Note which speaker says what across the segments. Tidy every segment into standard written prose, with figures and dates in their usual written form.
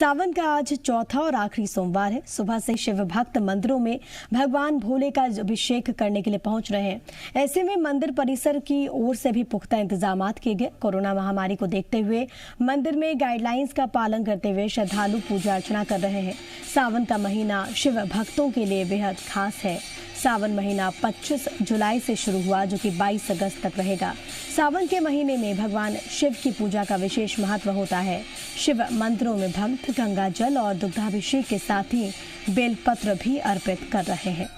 Speaker 1: सावन का आज चौथा और आखिरी सोमवार है। सुबह से शिव भक्त मंदिरों में भगवान भोले का अभिषेक करने के लिए पहुंच रहे हैं। ऐसे में मंदिर परिसर की ओर से भी पुख्ता इंतजामात किए गए। कोरोना महामारी को देखते हुए मंदिर में गाइडलाइंस का पालन करते हुए श्रद्धालु पूजा अर्चना कर रहे हैं। सावन का महीना शिव भक्तों के लिए बेहद खास है। सावन महीना 25 जुलाई से शुरू हुआ, जो कि 22 अगस्त तक रहेगा। सावन के महीने में भगवान शिव की पूजा का विशेष महत्व होता है। शिव मंदिरों में भक्त गंगा जल और दुग्धाभिषेक के साथ ही बेलपत्र भी अर्पित कर रहे हैं।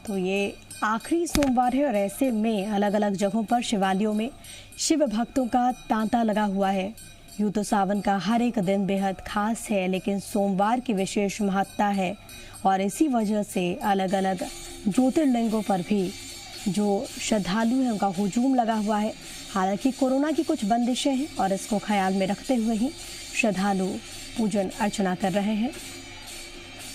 Speaker 1: तो ये आखिरी सोमवार है और ऐसे में अलग अलग जगहों पर शिवालयों में शिव भक्तों का तांता लगा हुआ है। यूँ तो सावन का हर एक दिन बेहद खास है, लेकिन सोमवार की विशेष महत्ता है और इसी वजह से अलग अलग ज्योतिर्लिंगों पर भी जो श्रद्धालु हैं उनका हुजूम लगा हुआ है। हालांकि कोरोना की कुछ बंदिशें हैं और इसको ख्याल में रखते हुए ही श्रद्धालु पूजन अर्चना कर रहे हैं।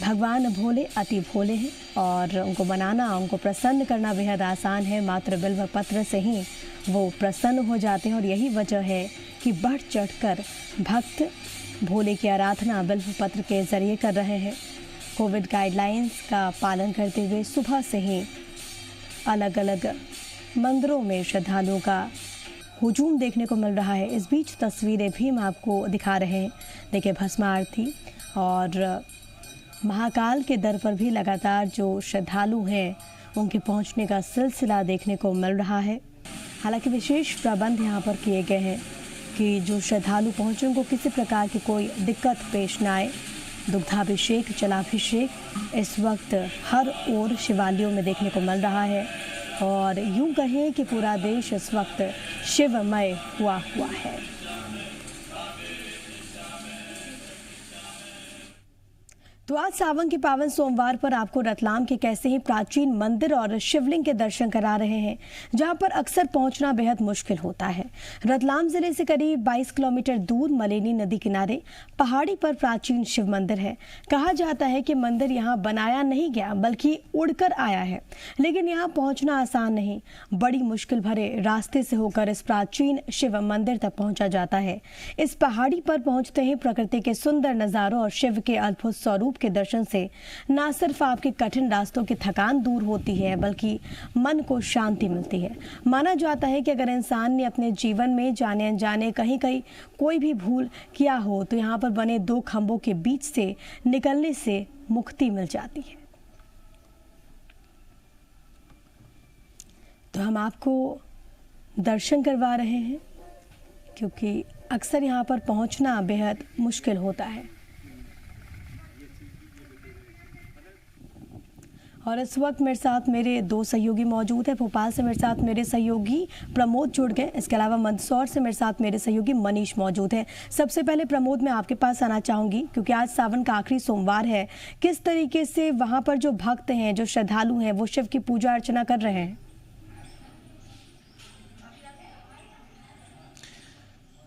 Speaker 1: भगवान भोले अति भोले हैं और उनको बनाना, उनको प्रसन्न करना बेहद आसान है। मात्र बिल्व पत्र से ही वो प्रसन्न हो जाते हैं और यही वजह है कि बढ़ चढ़कर भक्त भोले की आराधना बिल्व पत्र के जरिए कर रहे हैं। कोविड गाइडलाइंस का पालन करते हुए सुबह से ही अलग अलग मंदिरों में श्रद्धालुओं का हुजूम देखने को मिल रहा है। इस बीच तस्वीरें भी हम आपको दिखा रहे हैं। देखिए, भस्म आरती और महाकाल के दर पर भी लगातार जो श्रद्धालु हैं उनके पहुंचने का सिलसिला देखने को मिल रहा है। हालांकि विशेष प्रबंध यहाँ पर किए गए हैं कि जो श्रद्धालु पहुँचे उनको किसी प्रकार की कोई दिक्कत पेश न आए। दुग्धाभिषेक, जलाभिषेक इस वक्त हर ओर शिवालयों में देखने को मिल रहा है और यूं कहें कि पूरा देश इस वक्त शिवमय हुआ है। तो आज सावन के पावन सोमवार पर आपको रतलाम के कैसे ही प्राचीन मंदिर और शिवलिंग के दर्शन करा रहे हैं, जहां पर अक्सर पहुंचना बेहद मुश्किल होता है। रतलाम जिले से करीब 22 किलोमीटर दूर मलेनी नदी किनारे पहाड़ी पर प्राचीन शिव मंदिर है। कहा जाता है कि मंदिर यहां बनाया नहीं गया बल्कि उड़कर आया है, लेकिन यहां पहुंचना आसान नहीं। बड़ी मुश्किल भरे रास्ते से होकर इस प्राचीन शिव मंदिर तक पहुंचा जाता है। इस पहाड़ी पर पहुंचते ही प्रकृति के सुंदर नजारों और शिव के अद्भुत स्वरूप के दर्शन से न सिर्फ आपके कठिन रास्तों की थकान दूर होती है, बल्कि मन को शांति मिलती है। माना जाता है कि अगर इंसान ने अपने जीवन में जाने अनजाने कहीं कोई भी भूल किया हो तो यहाँ पर बने दो खंभों के बीच से निकलने से मुक्ति मिल जाती है। तो हम आपको दर्शन करवा रहे हैं क्योंकि अक्सर यहाँ पर पहुँचना बेहद मुश्किल होता है। और इस वक्त मेरे साथ मेरे दो सहयोगी मौजूद हैं। भोपाल से मेरे साथ मेरे सहयोगी प्रमोद जुड़ गए। इसके अलावा मंदसौर से मेरे साथ मेरे सहयोगी मनीष मौजूद हैं। सबसे पहले प्रमोद, मैं आपके पास आना चाहूँगी क्योंकि आज सावन का आखिरी सोमवार है। किस तरीके से वहाँ पर जो भक्त हैं, जो श्रद्धालु हैं, वो शिव की पूजा अर्चना कर रहे हैं?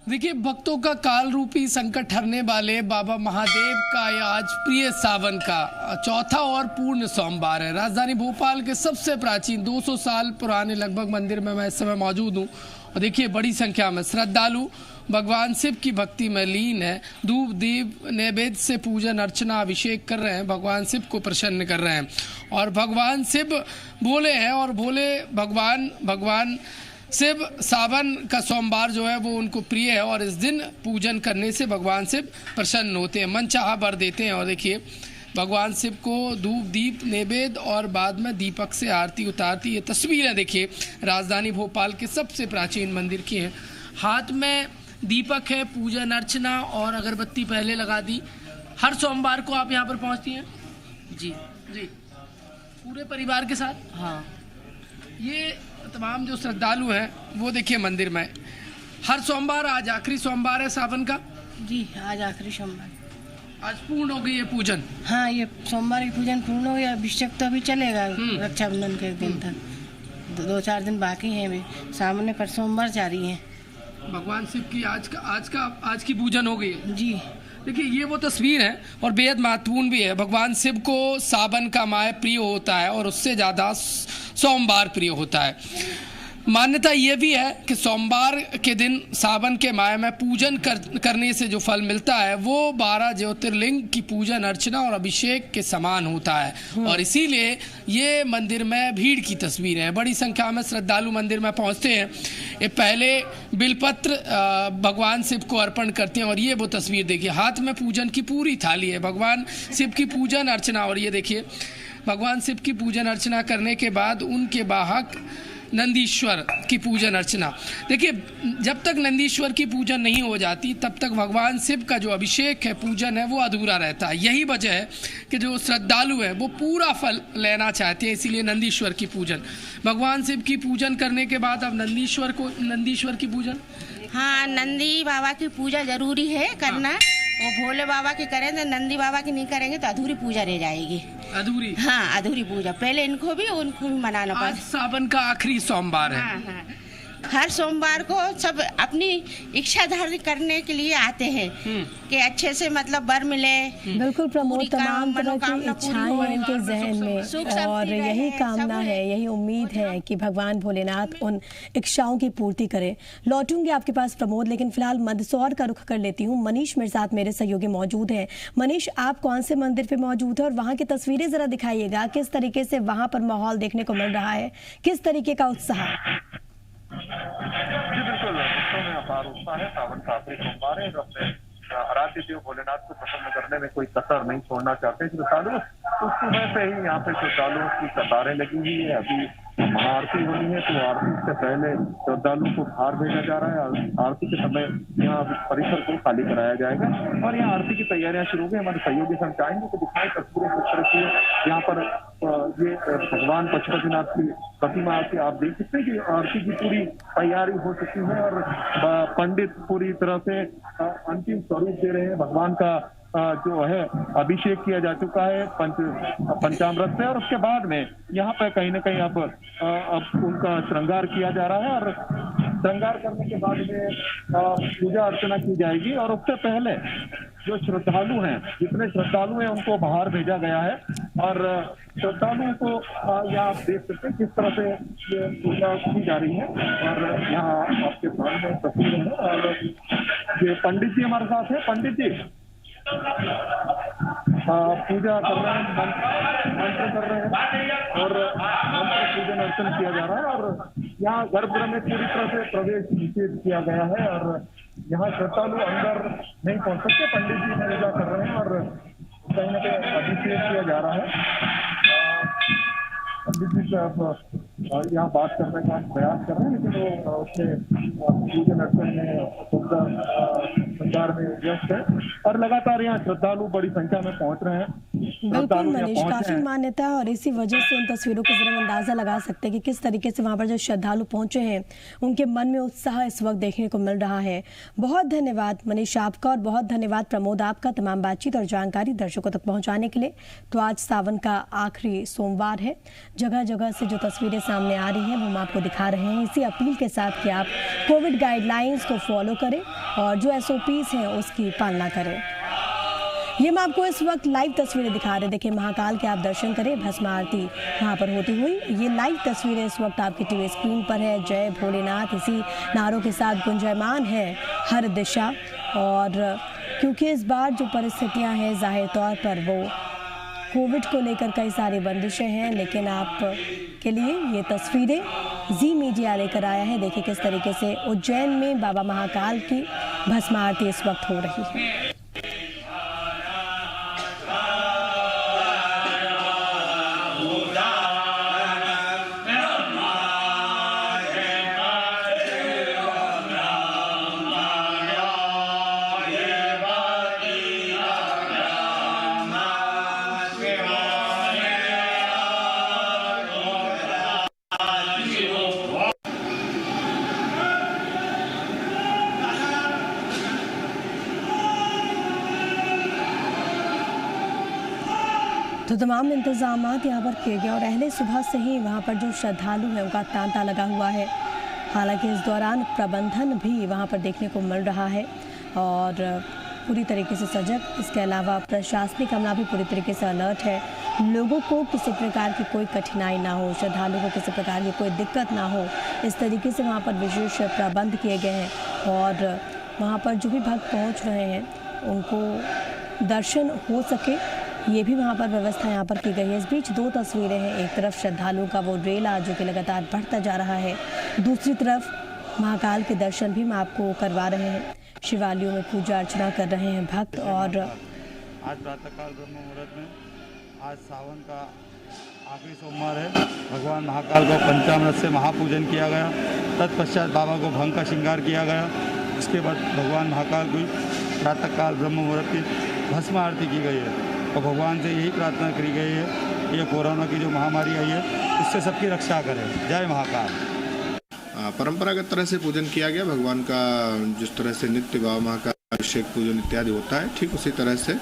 Speaker 2: देखिए, भक्तों का काल रूपी संकट हरने वाले बाबा महादेव का ये आज प्रिय सावन का चौथा और पूर्ण सोमवार है। राजधानी भोपाल के सबसे प्राचीन 200 साल पुराने लगभग मंदिर में मैं इस समय मौजूद हूँ और देखिए बड़ी संख्या में श्रद्धालु भगवान शिव की भक्ति में लीन है। धूप दीप नैवेद्य से पूजन अर्चना अभिषेक कर रहे हैं, भगवान शिव को प्रसन्न कर रहे हैं। और भगवान शिव भोले हैं और भोले भगवान शिव सावन का सोमवार जो है वो उनको प्रिय है और इस दिन पूजन करने से भगवान शिव प्रसन्न होते हैं, मनचाहा वर देते हैं। और देखिए, भगवान शिव को धूप दीप नैवेद्य और बाद में दीपक से आरती उतारती ये तस्वीरें देखिए राजधानी भोपाल के सबसे प्राचीन मंदिर की हैं। हाथ में दीपक है, पूजन अर्चना और अगरबत्ती पहले लगा दी। हर सोमवार को आप यहाँ पर पहुँचती हैं?
Speaker 3: जी
Speaker 2: जी, पूरे परिवार के साथ?
Speaker 3: हाँ।
Speaker 2: ये तमाम जो श्रद्धालु हैं वो देखिए मंदिर में हर सोमवार, आज आखिरी सोमवार है सावन का?
Speaker 3: जी, आज आखिरी सोमवार।
Speaker 2: आज पूर्ण हो गई है पूजन?
Speaker 3: हाँ, ये सोमवार की पूजन पूर्ण हो गया। अभिषेक तो अभी चलेगा रक्षाबंधन के दिन तक। 2-4 दिन बाकी हैं। अभी सामने पर सोमवार जारी है।
Speaker 2: भगवान शिव की आज की पूजन हो गई है?
Speaker 3: जी।
Speaker 2: देखिए, ये वो तस्वीर है और बेहद महत्वपूर्ण भी है। भगवान शिव को सावन का माह प्रिय होता है और उससे ज़्यादा सोमवार प्रिय होता है। मान्यता ये भी है कि सोमवार के दिन सावन के माह में पूजन करने से जो फल मिलता है वो 12 ज्योतिर्लिंग की पूजन अर्चना और अभिषेक के समान होता है और इसीलिए ये मंदिर में भीड़ की तस्वीर है। बड़ी संख्या में श्रद्धालु मंदिर में पहुंचते हैं। ये पहले बिलपत्र भगवान शिव को अर्पण करते हैं और ये वो तस्वीर देखिए, हाथ में पूजन की पूरी थाली है। भगवान शिव की पूजन अर्चना, और ये देखिए भगवान शिव की पूजन अर्चना करने के बाद उनके वाहक नंदीश्वर की पूजन अर्चना। देखिए, जब तक नंदीश्वर की पूजन नहीं हो जाती तब तक भगवान शिव का जो अभिषेक है, पूजन है, वो अधूरा रहता है। यही वजह है कि जो श्रद्धालु है वो पूरा फल लेना चाहते हैं, इसीलिए नंदीश्वर की पूजन। भगवान शिव की पूजन करने के बाद अब नंदीश्वर की पूजन,
Speaker 4: हाँ, नंदी बाबा की पूजा जरूरी है करना। वो भोले बाबा की करें तो नंदी बाबा की नहीं करेंगे तो अधूरी पूजा रह जाएगी।
Speaker 2: अधूरी,
Speaker 4: हाँ, अधूरी पूजा। पहले इनको भी उनको भी मनाना पड़ता।
Speaker 2: आज सावन का आखिरी सोमवार है।
Speaker 4: हाँ, हाँ। हर सोमवार को सब अपनी इच्छा धारण करने के लिए आते हैं कि अच्छे से मतलब वर मिले।
Speaker 1: बिल्कुल प्रमोद, तमाम तरह की इच्छाएं हैं इनके जहन में और यही कामना है, यही उम्मीद है कि भगवान भोलेनाथ उन इच्छाओं की पूर्ति करे। लौटूंगी आपके पास प्रमोद, लेकिन फिलहाल मंदसौर का रुख कर लेती हूँ। मनीष मेरे साथ, मेरे सहयोगी मौजूद हैं। मनीष, आप कौन से मंदिर पे मौजूद है और वहाँ की तस्वीरें जरा दिखाइएगा, किस तरीके से वहाँ पर माहौल देखने को मिल रहा है, किस तरीके का उत्साह?
Speaker 5: जी बिल्कुल, उत्सव में अपार उत्साह है। सावन का आखिरी सोमवार है। अपने आराध्य देव भोलेनाथ को प्रसन्न करने में कोई कसर नहीं छोड़ना चाहते श्रद्धालु। तो सुबह से ही यहाँ पे श्रद्धालुओं की कतारें लगी हुई है। अभी महाआरती होनी है तो आरती से पहले श्रद्धालुओं को बाहर भेजा जा रहा है। आरती के समय यहाँ परिसर को खाली कराया जाएगा और यहाँ आरती की तैयारियां शुरू हो गई। हमारे सहयोगी से हम चाहेंगे तो दिखाएं तस्वीरें किस तरह की यहाँ पर ये भगवान पशुपतिनाथ की प्रतिमा आरती आप देख सकते हैं कि आरती की पूरी तैयारी हो चुकी है और पंडित पूरी तरह से अंतिम स्वरूप दे रहे हैं। भगवान का जो है अभिषेक किया जा चुका है पंचामृत से और उसके बाद में यहाँ पे कहीं ना कहीं अब उनका श्रृंगार किया जा रहा है और श्रृंगार करने के बाद में पूजा अर्चना की जाएगी। और उससे पहले जो श्रद्धालु हैं, जितने श्रद्धालु हैं उनको बाहर भेजा गया है और श्रद्धालुओं को यहाँ आप देख सकते हैं किस तरह से ये पूजा की जा रही है। और यहाँ आपके सामने तस्वीरें हैं और ये पंडित जी हमारे साथ है। पंडित जी पूजा कर रहे हैं, मंत्र कर रहे हैं और मंत्र पूजन अर्चन किया जा रहा है और यहाँ गर्भगृह में पूरी तरह से प्रवेश निषेध किया गया है और यहाँ श्रद्धालु अंदर नहीं पहुंच सकते। पंडित जी पूजा कर रहे हैं और कहीं ना कहीं अभिषेक किया जा रहा है। पंडित जी से आप यहाँ बात करने का प्रयास कर रहे हैं लेकिन वो उसके पूजन अर्चन में संचार में व्यस्त है और लगातार यहाँ श्रद्धालु बड़ी संख्या में पहुंच रहे हैं।
Speaker 1: बिल्कुल मनीष, काफी मान्यता है और इसी वजह से इन तस्वीरों के जरिए अंदाजा लगा सकते हैं कि किस तरीके से वहां पर जो श्रद्धालु पहुंचे हैं उनके मन में उत्साह इस वक्त देखने को मिल रहा है। बहुत धन्यवाद मनीष आपका और बहुत धन्यवाद प्रमोद आपका तमाम बातचीत और जानकारी दर्शकों तक पहुंचाने के लिए। तो आज सावन का आखिरी सोमवार है, जगह जगह से जो तस्वीरें सामने आ रही हैं वो हम आपको दिखा रहे हैं, इसी अपील के साथ कि आप कोविड गाइडलाइंस को फॉलो करें और जो SOPs हैं उसकी पालना करें। ये मैं आपको इस वक्त लाइव तस्वीरें दिखा रहे हैं। देखिए, महाकाल के आप दर्शन करें, भस्म आरती वहाँ पर होती हुई। ये लाइव तस्वीरें इस वक्त आपकी टीवी स्क्रीन पर है। जय भोलेनाथ इसी नारों के साथ गुंजायमान है हर दिशा। और क्योंकि इस बार जो परिस्थितियाँ हैं जाहिर तौर पर वो कोविड को लेकर कई सारी बंदिशें हैं, लेकिन आप के लिए ये तस्वीरें जी मीडिया लेकर आया है। देखिए किस तरीके से उज्जैन में बाबा महाकाल की भस्म आरती इस वक्त हो रही है। तो तमाम इंतजामात यहाँ पर किए गए और अहले सुबह से ही वहाँ पर जो श्रद्धालु हैं उनका तांता लगा हुआ है। हालांकि इस दौरान प्रबंधन भी वहाँ पर देखने को मिल रहा है और पूरी तरीके से सजग। इसके अलावा प्रशासनिक अमला भी पूरी तरीके से अलर्ट है। लोगों को किसी प्रकार की कोई कठिनाई ना हो, श्रद्धालुओं को किसी प्रकार की कोई दिक्कत ना हो, इस तरीके से वहाँ पर विशेष प्रबंध किए गए हैं और वहाँ पर जो भी भक्त पहुँच रहे हैं उनको दर्शन हो सके, ये भी वहाँ पर व्यवस्था यहाँ पर की गई है। इस बीच दो तस्वीरें हैं, एक तरफ श्रद्धालुओं का वो रेला जो कि लगातार बढ़ता जा रहा है, दूसरी तरफ महाकाल के दर्शन भी हम आपको करवा रहे हैं। शिवालयों में पूजा अर्चना कर रहे हैं भक्त। और
Speaker 6: आज प्रातःकाल ब्रह्म मुहूर्त में, आज सावन का आखिरी सोमवार है, भगवान महाकाल को पंचामृत से महापूजन किया गया। तत्पश्चात बाबा को भंग का श्रृंगार किया गया। इसके बाद भगवान महाकाल को प्रातःकाल ब्रह्म मुहूर्त की भस्म आरती की गई है और भगवान से यही प्रार्थना करी गई है, ये कोरोना की जो महामारी आई है इससे सबकी रक्षा करें। जय महाकाल।
Speaker 7: परंपरागत तरह से पूजन किया गया भगवान का, जिस तरह से नित्य बाबा महाकाल अभिषेक पूजन इत्यादि होता है, ठीक उसी तरह से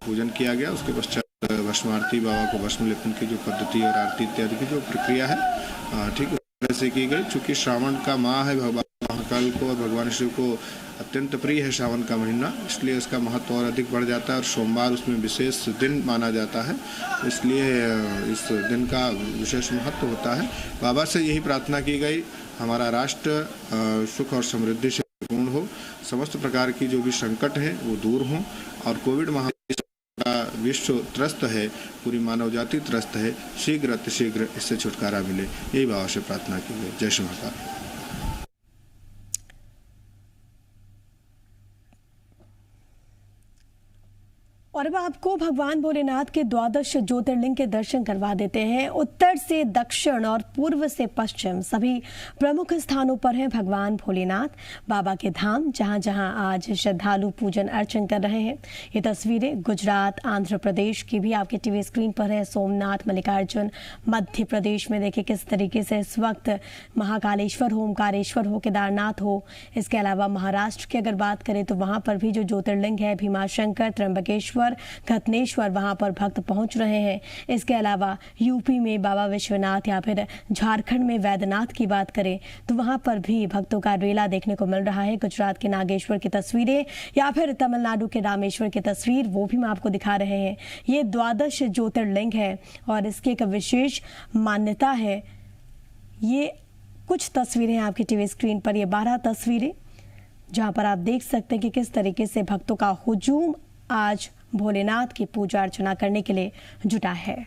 Speaker 7: पूजन किया गया। उसके पश्चात भस्म आरती, बाबा को भस्म लेपन की जो पद्धति और आरती इत्यादि की जो प्रक्रिया है ठीक उसी तरह से की गई। चूँकि श्रावण का माह है, भगवान महाकाल को और भगवान शिव को अत्यंत प्रिय है श्रावण का महीना, इसलिए इसका महत्व और अधिक बढ़ जाता है और सोमवार उसमें विशेष दिन माना जाता है, इसलिए इस दिन का विशेष महत्व होता है। बाबा से यही प्रार्थना की गई, हमारा राष्ट्र सुख और समृद्धि से पूर्ण हो, समस्त प्रकार की जो भी संकट है वो दूर हों और कोविड महामारी का विश्व त्रस्त है, पूरी मानव जाति त्रस्त है, शीघ्र अतिशीघ्र इससे छुटकारा मिले, यही बाबा से प्रार्थना की गई। जय श्री महाकाल।
Speaker 1: और अब आपको भगवान भोलेनाथ के द्वादश ज्योतिर्लिंग के दर्शन करवा देते हैं। उत्तर से दक्षिण और पूर्व से पश्चिम सभी प्रमुख स्थानों पर हैं भगवान भोलेनाथ बाबा के धाम, जहां जहां आज श्रद्धालु पूजन अर्चन कर रहे हैं। ये तस्वीरें गुजरात, आंध्र प्रदेश की भी आपके टीवी स्क्रीन पर है। सोमनाथ, मल्लिकार्जुन, मध्य प्रदेश में देखिए किस तरीके से इस वक्त महाकालेश्वर हो, ओमकारेश्वर हो, केदारनाथ हो। इसके अलावा महाराष्ट्र की अगर बात करें तो वहां पर भी जो ज्योतिर्लिंग है भीमाशंकर, त्र्यंबकेश्वर, घटनेश्वर, वहां पर भक्त पहुंच रहे हैं। इसके अलावा यूपी में बाबा विश्वनाथ या फिर झारखंड में वैद्यनाथ की बात करें तो वहां पर भी भक्तों का रेला देखने को मिल रहा है। गुजरात के नागेश्वर की तस्वीरें या फिर तमिलनाडु के रामेश्वर की तस्वीर वो भी हम आपको दिखा रहे हैं। ये द्वादश ज्योतिर्लिंग है और इसकी एक विशेष मान्यता है। ये कुछ तस्वीरें आपकी टीवी स्क्रीन पर, ये 12 तस्वीरें जहां पर आप देख सकते हैं कि किस तरीके से भक्तों का हुजूम आज भोलेनाथ की पूजा अर्चना करने के लिए जुटा है।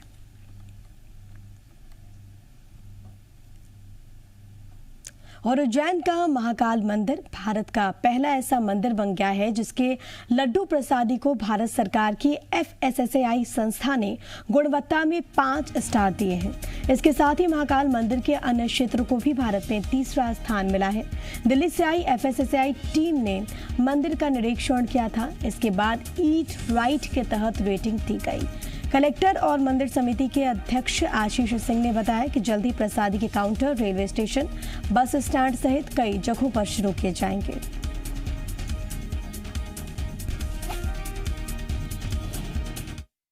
Speaker 1: और उज्जैन का महाकाल मंदिर भारत का पहला ऐसा मंदिर बन गया है जिसके लड्डू प्रसादी को भारत सरकार की FSSAI संस्था ने गुणवत्ता में 5 स्टार दिए हैं। इसके साथ ही महाकाल मंदिर के अन्य क्षेत्रों को भी भारत में तीसरा स्थान मिला है। दिल्ली से आई FSSAI टीम ने मंदिर का निरीक्षण किया था। इसके बाद ईट राइट के तहत रेटिंग दी गई। कलेक्टर और मंदिर समिति के अध्यक्ष आशीष सिंह ने बताया कि जल्दी प्रसादी के counter railway station, bus stand सहित कई जगहों पर शुरू किए जाएंगे।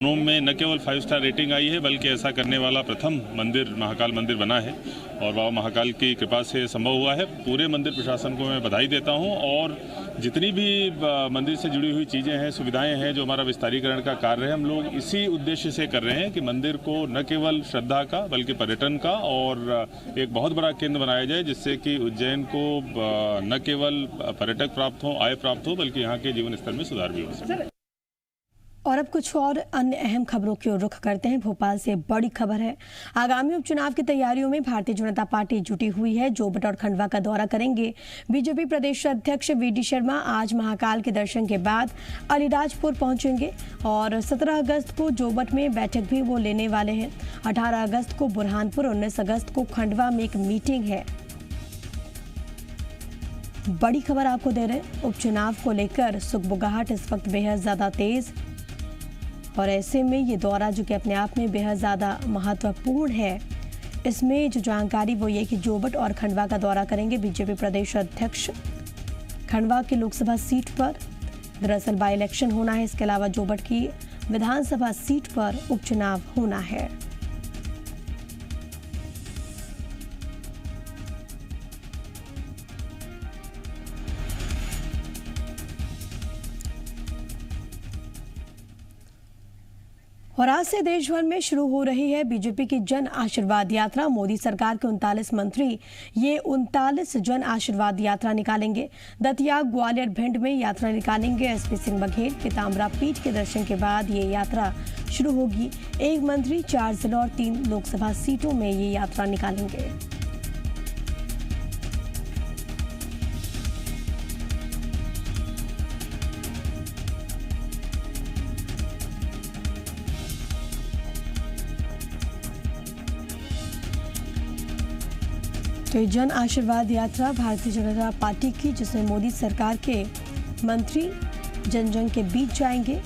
Speaker 8: रोम में न केवल 5 स्टार रेटिंग आई है बल्कि ऐसा करने वाला प्रथम मंदिर महाकाल मंदिर बना है और बाबा महाकाल की कृपा से संभव हुआ है। पूरे मंदिर प्रशासन को मैं बधाई देता हूं और जितनी भी मंदिर से जुड़ी हुई चीज़ें हैं, सुविधाएं हैं, जो हमारा विस्तारीकरण का कार्य है, हम लोग इसी उद्देश्य से कर रहे हैं कि मंदिर को न केवल श्रद्धा का बल्कि पर्यटन का और एक बहुत बड़ा केंद्र बनाया जाए, जिससे कि उज्जैन को न केवल पर्यटक प्राप्त हो, आय प्राप्त हो, बल्कि यहाँ के जीवन स्तर में सुधार भी हो सके।
Speaker 1: और अब कुछ और अन्य अहम खबरों की ओर रुख करते हैं। भोपाल से बड़ी खबर है। आगामी उपचुनाव की तैयारियों में भारतीय जनता पार्टी जुटी हुई है। जोबट और खंडवा का दौरा करेंगे बीजेपी प्रदेश अध्यक्ष VD शर्मा। आज महाकाल के दर्शन के बाद अलीराजपुर पहुंचेंगे और 17 अगस्त को जोबट में बैठक भी वो लेने वाले हैं। 18 अगस्त को बुरहानपुर, 19 अगस्त को खंडवा में एक मीटिंग है। बड़ी खबर आपको दे रहे हैं। उपचुनाव को लेकर सुगबुगाहट इस वक्त बेहद ज्यादा तेज और ऐसे में ये दौरा जो कि अपने आप में बेहद ज़्यादा महत्वपूर्ण है, इसमें जो जानकारी वो ये कि जोबट और खंडवा का दौरा करेंगे बीजेपी प्रदेश अध्यक्ष। खंडवा की लोकसभा सीट पर दरअसल बाई इलेक्शन होना है। इसके अलावा जोबट की विधानसभा सीट पर उपचुनाव होना है। और आज से देश भर में शुरू हो रही है बीजेपी की जन आशीर्वाद यात्रा। मोदी सरकार के 39 मंत्री ये 39 जन आशीर्वाद यात्रा निकालेंगे। दतिया, ग्वालियर, भिंड में यात्रा निकालेंगे। एसपी सिंह बघेल के ताम्रा पीठ के दर्शन के बाद ये यात्रा शुरू होगी। एक मंत्री 4 जिलों और 3 लोकसभा सीटों में ये यात्रा निकालेंगे। तो जन आशीर्वाद यात्रा भारतीय जनता पार्टी की, जिसमें मोदी सरकार के मंत्री जन जन के बीच जाएंगे।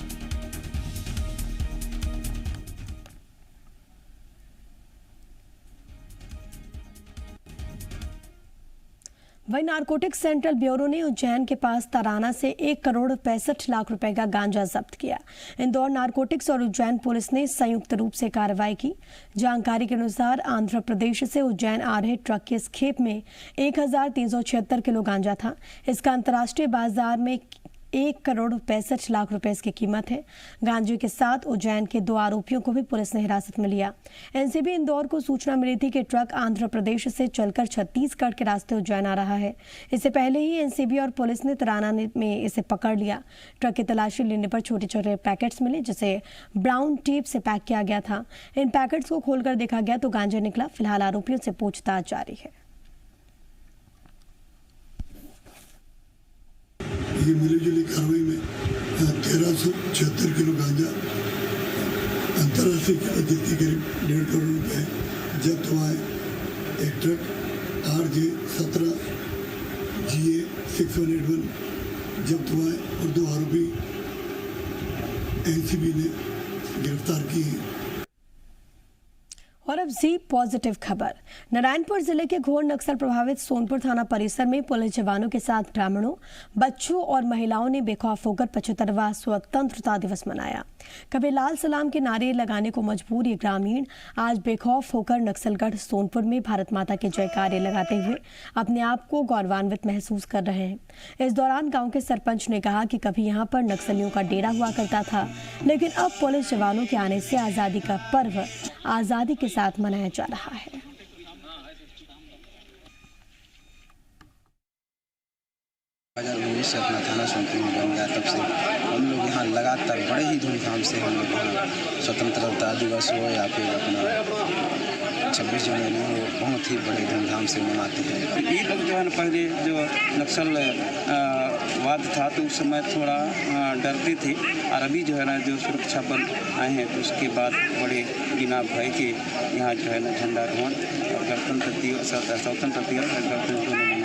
Speaker 1: वहीं नारकोटिक्स सेंट्रल ब्यूरो ने उज्जैन के पास तराना से 1 करोड़ 65 लाख रुपए का गांजा जब्त किया। इंदौर नारकोटिक्स और उज्जैन पुलिस ने संयुक्त रूप से कार्रवाई की। जानकारी के अनुसार आंध्र प्रदेश से उज्जैन आ रहे ट्रक के इस खेप में 1376 किलो गांजा था। इसका अंतर्राष्ट्रीय बाजार में 1 करोड़ 65 लाख रुपए इसकी कीमत है। गांजे के साथ उज्जैन के 2 आरोपियों को भी पुलिस ने हिरासत में लिया। एनसीबी इंदौर को सूचना मिली थी कि ट्रक आंध्र प्रदेश से चलकर छत्तीसगढ़ के रास्ते उज्जैन आ रहा है। इससे पहले ही एनसीबी और पुलिस ने तराना में इसे पकड़ लिया। ट्रक की तलाशी लेने पर छोटे छोटे पैकेट्स मिले, जिसे ब्राउन टेप से पैक किया गया था। इन पैकेट्स को खोलकर देखा गया तो गांजा निकला। फिलहाल आरोपियों से पूछताछ जारी है।
Speaker 9: ये मिलीजुली कार्रवाई में 1376 किलो गांजा अंतर्राष्ट्रीय कीमत जिसकी करीब 1.5 करोड़ रुपए जब्त हुआ है। एक ट्रक RJ 17 GA 6181 जब्त हुआ है और 2 आरोपी एनसीबी ने गिरफ्तार किए हैं।
Speaker 1: और अब जी पॉजिटिव खबर। नारायणपुर जिले के घोर नक्सल प्रभावित सोनपुर थाना परिसर में पुलिस जवानों के साथ ग्रामीणों, बच्चों और महिलाओं ने बेखौफ होकर 75वां स्वतंत्रता दिवस मनाया। कभी लाल सलाम के नारे लगाने को मजबूर ये ग्रामीण आज बेखौफ होकर नक्सलगढ़ सोनपुर में भारत माता के जयकारे लगाते हुए अपने आप को गौरवान्वित महसूस कर रहे हैं। इस दौरान गांव के सरपंच ने कहा कि कभी यहां पर नक्सलियों का डेरा हुआ करता था, लेकिन अब पुलिस जवानों के आने से आजादी का पर्व आजादी के साथ मनाया जा रहा है।
Speaker 10: 2019 से अपना थाना सोनपुर में बन गया, तब से हम लोग यहाँ लगातार बड़े ही धूमधाम से हम लोग यहाँ स्वतंत्रता दिवस हो या फिर अपना 26 जनवरी हो, बहुत ही बड़े धूमधाम से मनाते हैं। ये लोग जो है ना पहले जो नक्सल वाद था तो उस समय थोड़ा डरते थे, और अभी जो है ना जो सुरक्षा बल आए हैं तो उसके बाद बड़े बिना भय के यहाँ जो है ना झंडारोहण और गणतंत्र दिवस स्वतंत्रता दिवस